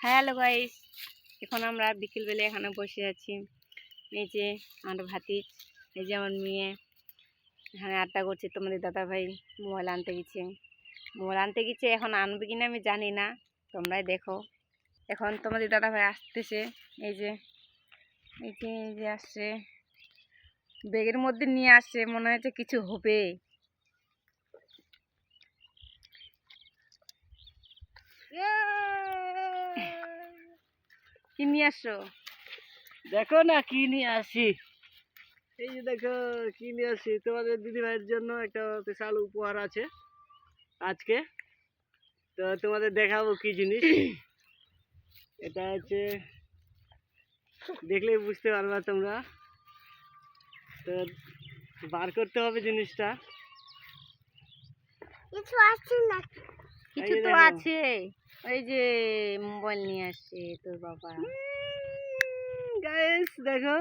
Hello guys, এখন আমরা বিকেলবেলা এখানে বসে আছি। এই যে আমার ভাতিজ, এই যে আমার মেয়ে এখানে আড্ডা করছে। তোমাদের দাদা ভাই মোবাইল আনতে গেছে। এখন আনবে কিনা আমি জানি না, তোমরাই দেখো। এখন তোমাদের দাদা ভাই আসতেছে। এই যে আসছে, ব্যাগের মধ্যে নিয়ে আসছে, মনে হচ্ছে কিছু হবে। কি নিয়ে আসছো? দেখো না কি নিয়ে আসি। এই যে দেখো কি নিয়ে আসি, তোমাদের দিদি ভাইয়ের জন্য একটা স্পেশাল উপহার আছে আজকে। তো তোমাদের দেখাবো কি জিনিস। এটা হচ্ছে, দেখলেই বুঝতে পারবা তোমরা। তো বার করতে হবে জিনিসটা। কিছু আছে না, কিছু তো আছে। ওই যে মোবাইল নিয়ে আসছে তোর বাবা। গাইস দেখো,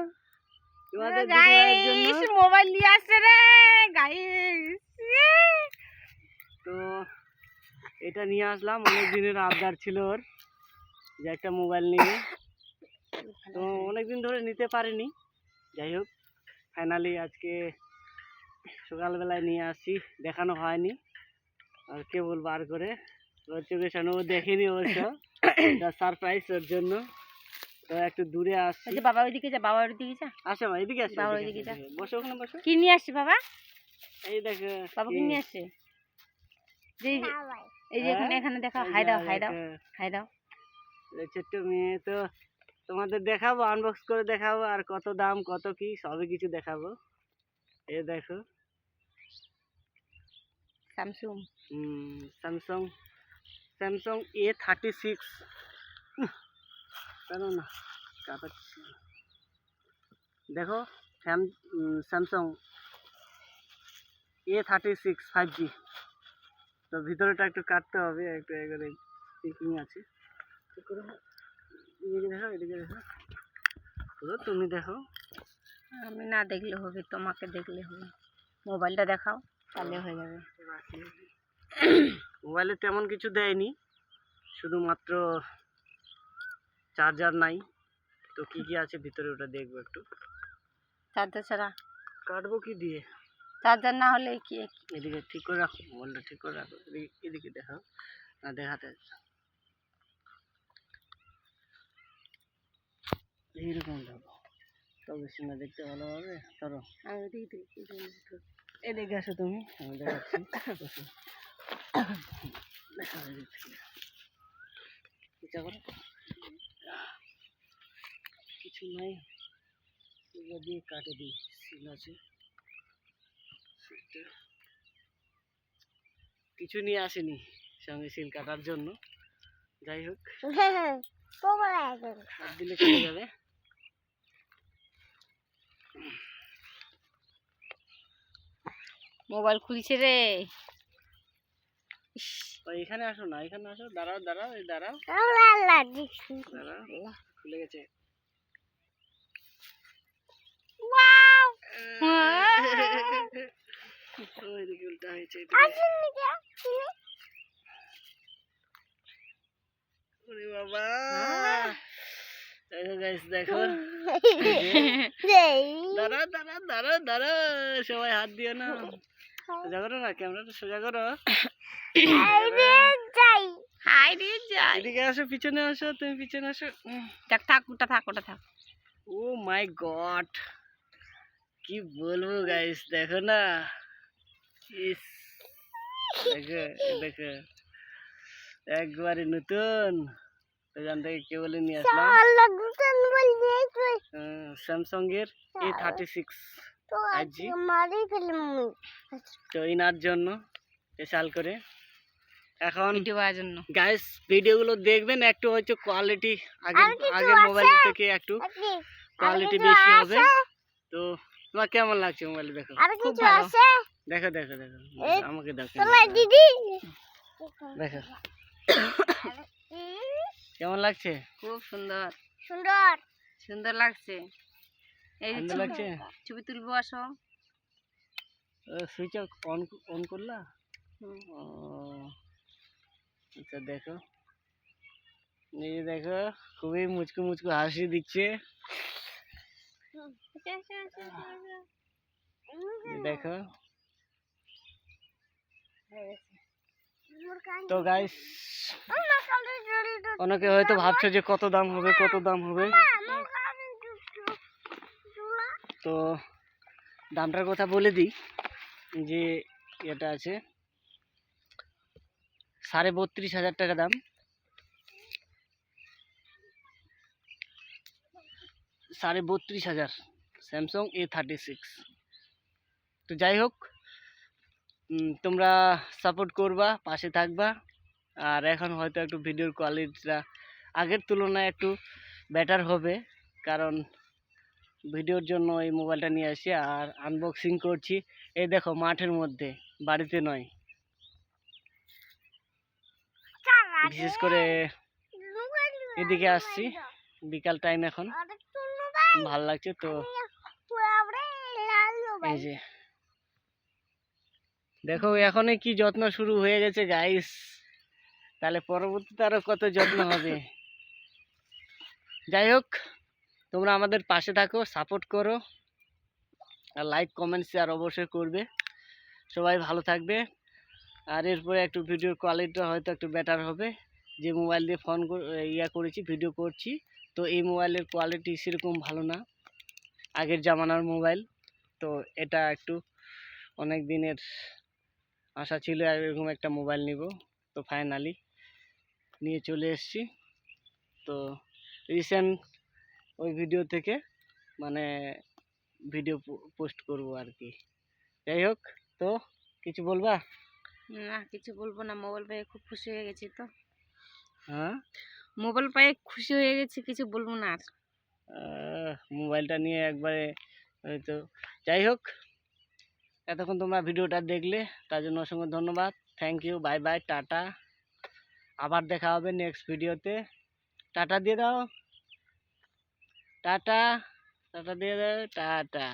তোমাদের দিদি ভাইয়ের জন্য মোবাইল নিয়ে আসছে রে গাইস। তো এটা নিয়ে আসলাম, অনেক দিনের আবদার ছিল ওর যে একটা মোবাইল নিয়ে। তো অনেকদিন ধরে নিতে পারিনি, যাই হোক ফাইনালি আজকে সকালবেলায় নিয়ে আসছি। দেখানো হয়নি, আর কেবল বার করে ওর চোখের সামনে ও দেখেনি অবশ্য। সারপ্রাইজ ওর জন্য। তো একটু দূরে আসছি। বাবা ওইদিকে যা, বাবা ওইদিকে যা। আসো মা, এদিকে আসো, বাবা ওইদিকে যা, বসো ওখানে বসো। কি নিয়ে আসছে বাবা? এই দেখো বাবা কি নিয়ে আসছে। এই যে এখানে দেখো, হাই দাও। ছোট্ট মেয়ে। তো তোমাদের দেখাবো, আনবক্স করে দেখাবো, আর কত দাম কত কি সবই কিছু দেখাবো। এই দেখো স্যামসাং A36। জানো না দেখো, স্যামসাং A36 5G। তো ভিতরেটা একটু কাটতে হবে, একটু এবারে পিকিং আছে। এদিকে দেখো তুমি দেখো। আমি না দেখলে হবে, তোমাকে দেখলে হবে। মোবাইলটা দেখাও, তাহলে হয়ে যাবে। মোবাইলে তেমন কিছু দেয়নি, শুধুমাত্র চার্জার নাই। তো কি কি আছে ভিতরে ওটা দেখবো একটু। চার্জার ছাড়া কাটবো কি দিয়ে? চার্জার না হলে কি? এদিকে ঠিক করে রাখো, মোবাইলটা ঠিক করে রাখো। এদিকে দেখাও, না দেখাতে এইরকম দেখো, তবে সিনা দেখতে ভালো হবে। ধরো এদিকে আসো তুমি, আমি দেখাচ্ছি। কিছু নাই, দিয়ে কাটে দিই। সিল আছে, কিছু নিয়ে আসেনি সঙ্গে সিল কাটার জন্য। যাই হোক, হাত দিলে কেটে যাবে। মোবাইল খুলছে রে। এখানে আসো না, এখানে আসো। দাঁড়াও, এই দাঁড়াও, খুলে গেছে। ওইদিকে উল্টা হয়েছে। ওরে বাবা, দেখো দাঁড়া, সবাই হাত দিও না। সোজা করো না, ক্যামেরাটা সোজা করো। এদিকে আসো, পিছনে আসো, তুমি পিছনে আসো। থাক ওটা থাক। ও মাই গড, কি বলবো গাইস, দেখো না। ইস দেখো একবারে নতুন। এখান থেকে কেবলে নিয়ে আসলাম স্যামসাং এর A36 5G। তো ইনার জন্য স্পেশাল করে এখন গাইস ভিডিওগুলো দেখবেন, একটু হয়তো কোয়ালিটি আগের মোবাইল থেকে একটু কোয়ালিটি বেশি হবে। তো তোমার কেমন লাগছে মোবাইল? দেখো খুব ভালো। দেখো আমাকে দেখো, দেখো কেমন লাগছে? খুব সুন্দর লাগছে। এই লাগছে, ছবি তুলবো, আসো। সুইচ অন করলা? আচ্ছা দেখো এই যে দেখো খুবই মুচকু মুচকু হাসি দিচ্ছে। এই দেখো। তো গাইস, অনেকে হয়তো ভাবছো যে কত দাম হবে কত দাম হবে, তো দামটার কথা বলে দিই যে এটা আছে 32,500 টাকা দাম। 32,500 স্যামসাং A36। তো যাই হোক, তোমরা সাপোর্ট করবা, পাশে থাকবা। আর এখন হয়তো একটু ভিডিওর কোয়ালিটিটা আগের তুলনায় একটু বেটার হবে, কারণ ভিডিওর জন্য এই মোবাইলটা নিয়ে আসি আর আনবক্সিং করছি। এই দেখো মাঠের মধ্যে, বাড়িতে নয়। বিশেষ করে এদিকে আসছি, বিকাল টাইম এখন, ভাল লাগছে। তো এই যে দেখো এখনই কি যত্ন শুরু হয়ে গেছে গাইস, তাহলে পরবর্তীতে আরো কত যত্ন হবে। যাই হোক, তোমরা আমাদের পাশে থাকো, সাপোর্ট করো, আর লাইক কমেন্ট শেয়ার অবশ্যই করবে। সবাই ভালো থাকবে। আর এরপরে একটু ভিডিওর কোয়ালিটিটা হয়তো একটু বেটার হবে। যে মোবাইল দিয়ে ফোন করেছি, ভিডিও করছি, তো এই মোবাইলের কোয়ালিটি সেরকম ভালো না, আগের জামানার মোবাইল। তো এটা একটু অনেক দিনের আশা ছিল এরকম একটা মোবাইল নিব, তো ফাইনালি নিয়ে চলে এসেছি। তো রিসেন্ট ওই ভিডিও থেকে মানে ভিডিও পোস্ট করব আর কি। যাই হোক, তো কিছু বলবা? না, কিছু বলবো না, মোবাইল পেয়ে খুব খুশি হয়ে গেছি। তো হ্যাঁ, মোবাইল পেয়ে খুশি হয়ে গেছি, কিছু বলবো না আর। মোবাইলটা নিয়ে একবারে হয়তো। যাই হোক, এতক্ষণ তোমরা ভিডিওটা দেখলে তার জন্য অসংখ্য ধন্যবাদ। Thank you, bye bye, tata. আবার দেখা হবে নেক্সট ভিডিওতে। টাটা দিয়ে দাও, টাটা, টাটা দিয়ে দাও, টাটা।